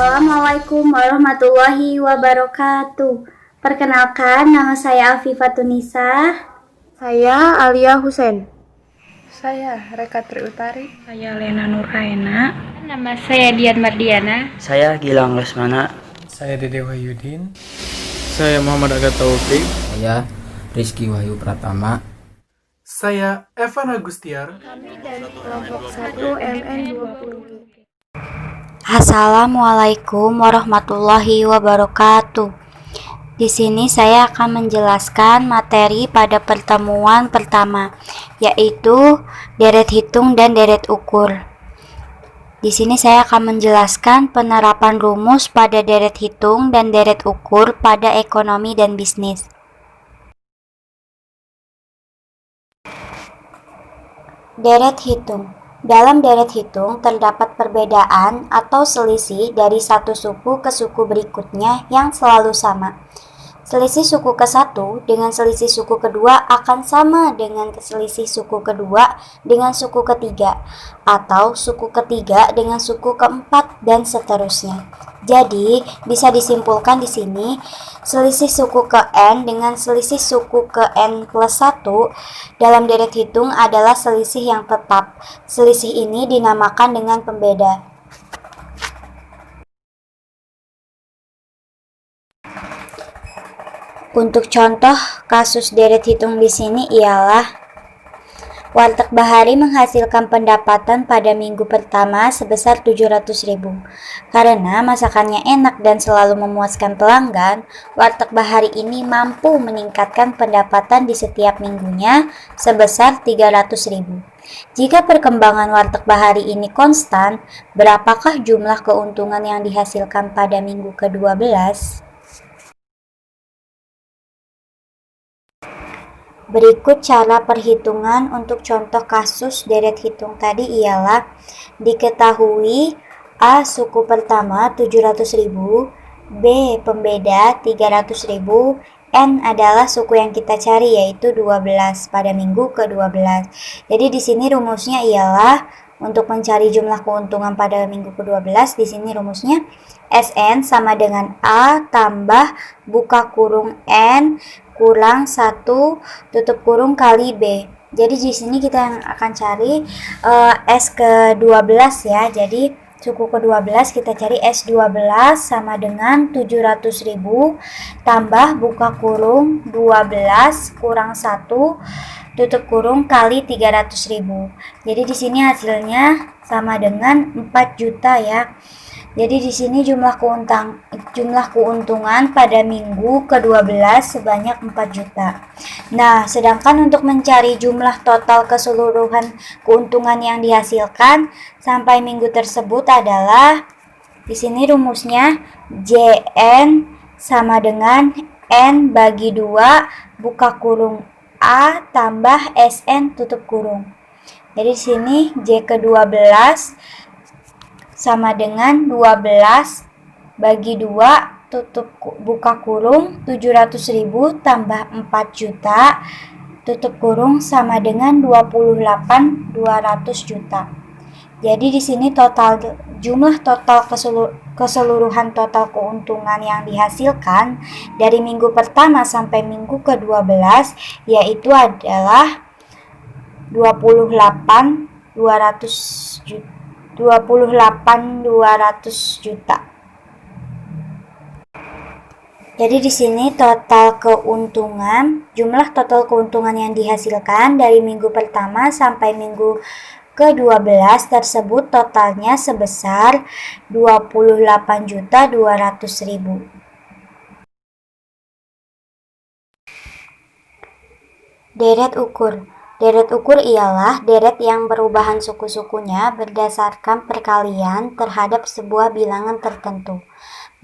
Assalamualaikum warahmatullahi wabarakatuh. Perkenalkan, nama saya Afifah Tunisa. Saya Alia Husen. Saya Reka Triutari. Saya Lena Nurhaena. Nama saya Dian Mardiana. Saya Gilang Lesmana. Saya Dede Wahyudin. Saya Muhammad Aga Taufik. Saya Rizky Wahyu Pratama. Saya Evan Agustiar. Kami dari kelompok 1 MN20. Assalamualaikum warahmatullahi wabarakatuh. Di sini saya akan menjelaskan materi pada pertemuan pertama, yaitu deret hitung dan deret ukur. Di sini saya akan menjelaskan penerapan rumus pada deret hitung dan deret ukur pada ekonomi dan bisnis. Deret hitung. Dalam deret hitung terdapat perbedaan atau selisih dari satu suku ke suku berikutnya yang selalu sama. Selisih suku ke-1 dengan selisih suku kedua akan sama dengan selisih suku kedua dengan suku ketiga, atau suku ketiga dengan suku keempat, dan seterusnya. Jadi, bisa disimpulkan di sini, selisih suku ke N dengan selisih suku ke N plus 1 dalam deret hitung adalah selisih yang tetap. Selisih ini dinamakan dengan pembeda. Untuk contoh kasus deret hitung di sini ialah warteg Bahari menghasilkan pendapatan pada minggu pertama sebesar 700.000. Karena masakannya enak dan selalu memuaskan pelanggan, warteg Bahari ini mampu meningkatkan pendapatan di setiap minggunya sebesar 300.000. Jika perkembangan warteg Bahari ini konstan, berapakah jumlah keuntungan yang dihasilkan pada minggu ke-12? Berikut cara perhitungan untuk contoh kasus deret hitung tadi ialah diketahui A suku pertama 700.000, B pembeda 300.000, N adalah suku yang kita cari yaitu 12 pada minggu ke-12. Jadi di sini rumusnya ialah untuk mencari jumlah keuntungan pada minggu ke-12, di sini rumusnya SN sama dengan A tambah buka kurung N kurang 1 tutup kurung kali B. Jadi di sini kita yang akan cari S ke-12 ya. Jadi suku ke-12 kita cari S12 sama dengan 700.000 tambah buka kurung 12 kurang 1 tutup kurung kali 300.000. Jadi di sini hasilnya sama dengan 4 juta ya. Jadi di sini jumlah keuntungan pada minggu ke-12 sebanyak 4 juta. Nah, sedangkan untuk mencari jumlah total keseluruhan keuntungan yang dihasilkan sampai minggu tersebut adalah di sini rumusnya JN sama dengan N bagi 2 buka kurung A tambah SN tutup kurung. Jadi di sini J ke-12 sama dengan 12 bagi 2 tutup buka kurung 700.000 tambah 4 juta tutup kurung sama dengan 28.200 juta. Jadi di sini jumlah total keseluruhan total keuntungan yang dihasilkan dari minggu pertama sampai minggu ke-12 yaitu adalah 28.200 juta. Jadi di sini jumlah total keuntungan yang dihasilkan dari minggu pertama sampai minggu ke-12 tersebut totalnya sebesar 28.200.000. Deret ukur. Deret ukur ialah deret yang perubahan suku-sukunya berdasarkan perkalian terhadap sebuah bilangan tertentu.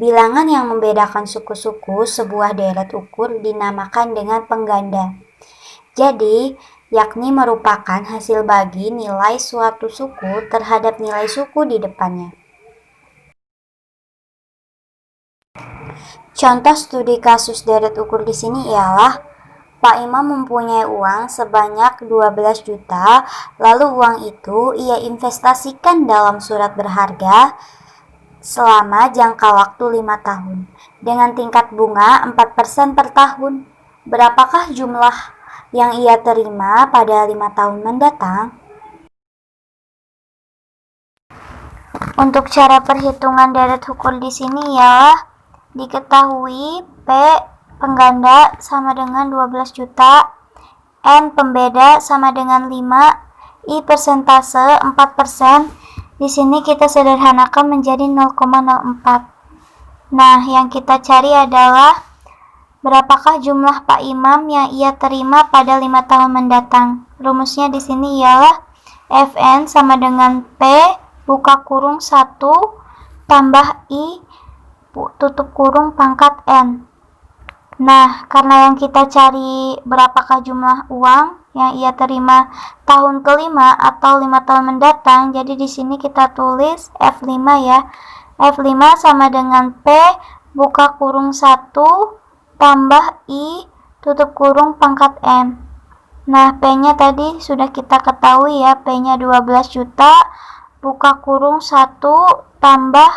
Bilangan yang membedakan suku-suku sebuah deret ukur dinamakan dengan pengganda. Jadi, yakni merupakan hasil bagi nilai suatu suku terhadap nilai suku di depannya. Contoh studi kasus deret ukur di sini ialah Pak Imam mempunyai uang sebanyak 12 juta, lalu uang itu ia investasikan dalam surat berharga selama jangka waktu 5 tahun dengan tingkat bunga 4% per tahun. Berapakah jumlah yang ia terima pada 5 tahun mendatang? Untuk cara perhitungan deret ukur di sini ialah diketahui P pengganda sama dengan 12 juta, N pembeda sama dengan 5, I persentase 4%. Di sini kita sederhanakan menjadi 0,04. Nah, yang kita cari adalah berapakah jumlah Pak Imam yang ia terima pada 5 tahun mendatang. Rumusnya di sini ialah Fn sama dengan P buka kurung 1 tambah I tutup kurung pangkat N. Nah, karena yang kita cari berapakah jumlah uang yang ia terima tahun kelima atau 5 tahun mendatang, jadi di sini kita tulis F5 ya. F5 sama dengan P buka kurung 1 tambah I tutup kurung pangkat M. Nah, P-nya tadi sudah kita ketahui ya, P-nya 12 juta buka kurung 1 tambah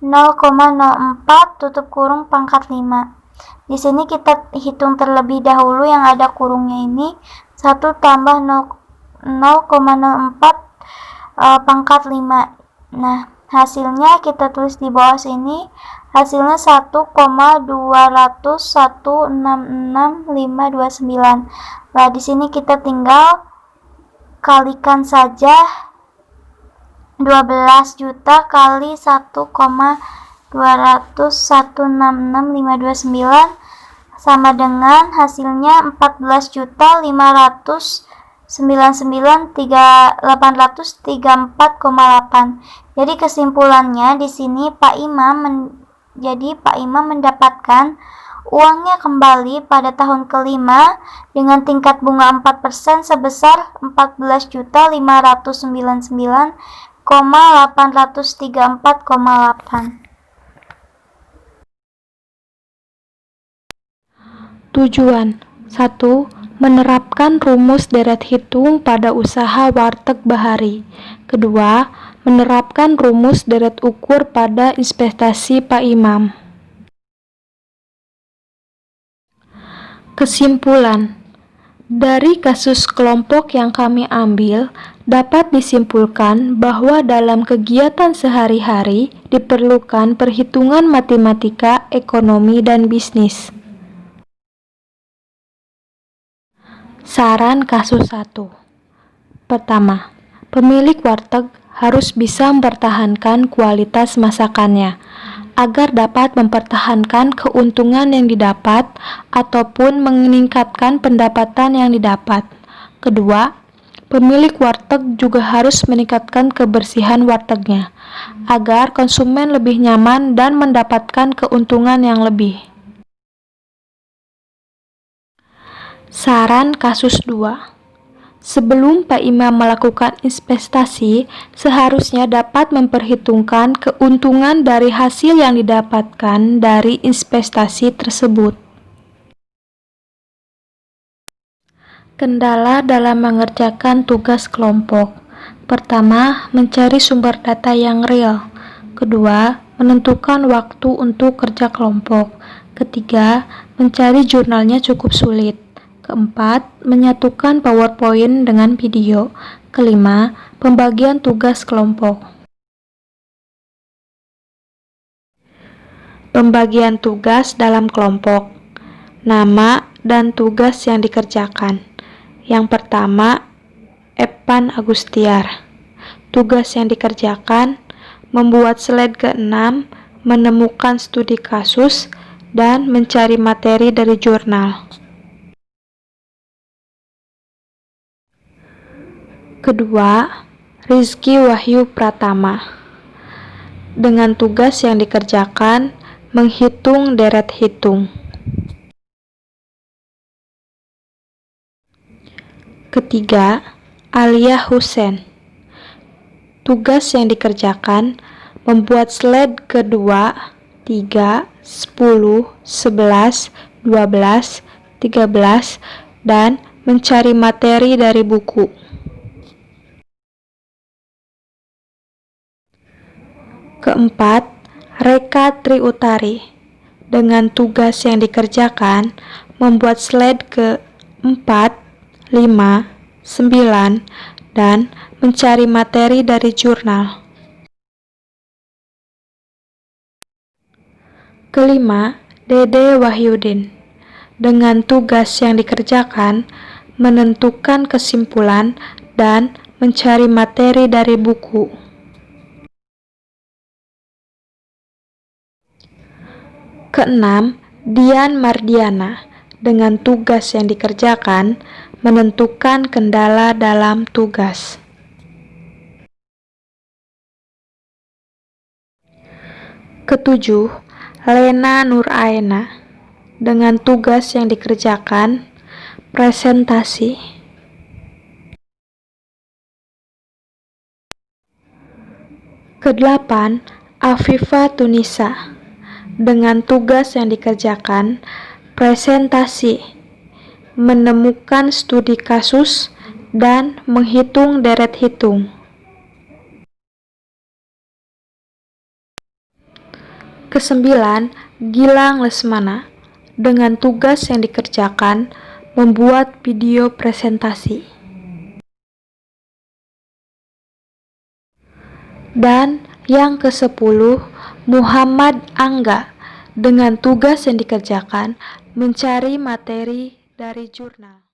0,04 tutup kurung pangkat 5. Di sini kita hitung terlebih dahulu yang ada kurungnya ini, 1 tambah 0,04 pangkat 5. Nah, hasilnya kita tulis di bawah sini, hasilnya 1,201666529. Nah, di sini kita tinggal kalikan saja 12 juta kali 1,201666529 sama dengan hasilnya 14.599.834,8. Jadi kesimpulannya di sini Pak Imam mendapatkan uangnya kembali pada tahun kelima dengan tingkat bunga 4% sebesar 14.099,834,8. Tujuan 1. Menerapkan rumus deret hitung pada usaha warteg bahari. Kedua, menerapkan rumus deret ukur pada investasi Pak Imam. Kesimpulan. Dari kasus kelompok yang kami ambil, dapat disimpulkan bahwa dalam kegiatan sehari-hari diperlukan perhitungan matematika, ekonomi, dan bisnis. Saran kasus 1. Pertama, pemilik warteg harus bisa mempertahankan kualitas masakannya agar dapat mempertahankan keuntungan yang didapat ataupun meningkatkan pendapatan yang didapat. Kedua, pemilik warteg juga harus meningkatkan kebersihan wartegnya agar konsumen lebih nyaman dan mendapatkan keuntungan yang lebih. Saran kasus 2. Sebelum Pak Imam melakukan investasi, seharusnya dapat memperhitungkan keuntungan dari hasil yang didapatkan dari investasi tersebut. Kendala dalam mengerjakan tugas kelompok. Pertama, mencari sumber data yang real. Kedua, menentukan waktu untuk kerja kelompok. Ketiga, mencari jurnalnya cukup sulit. Keempat, menyatukan PowerPoint dengan video. Kelima, pembagian tugas kelompok. Pembagian tugas dalam kelompok. Nama dan tugas yang dikerjakan. Yang pertama, Evan Agustiar. Tugas yang dikerjakan, membuat slide ke-6, menemukan studi kasus, dan mencari materi dari jurnal. Kedua, Rizky Wahyu Pratama. Dengan tugas yang dikerjakan, menghitung deret hitung. Ketiga, Alia Husen. Tugas yang dikerjakan, membuat slide kedua, 3, 10, 11, 12, 13, dan mencari materi dari buku. Keempat, Reka Triutari dengan tugas yang dikerjakan membuat slide ke-4, 5, 9, dan mencari materi dari jurnal. Kelima, Dede Wahyudin dengan tugas yang dikerjakan menentukan kesimpulan dan mencari materi dari buku. Keenam, Dian Mardiana dengan tugas yang dikerjakan menentukan kendala dalam tugas. Ketujuh, Lena Nuraena dengan tugas yang dikerjakan presentasi. Kedelapan, Afifa Tunisa dengan tugas yang dikerjakan presentasi, menemukan studi kasus, dan menghitung deret hitung. Kesembilan, Gilang Lesmana dengan tugas yang dikerjakan membuat video presentasi. Dan yang ke-10, Muhammad Angga dengan tugas yang dikerjakan mencari materi dari jurnal.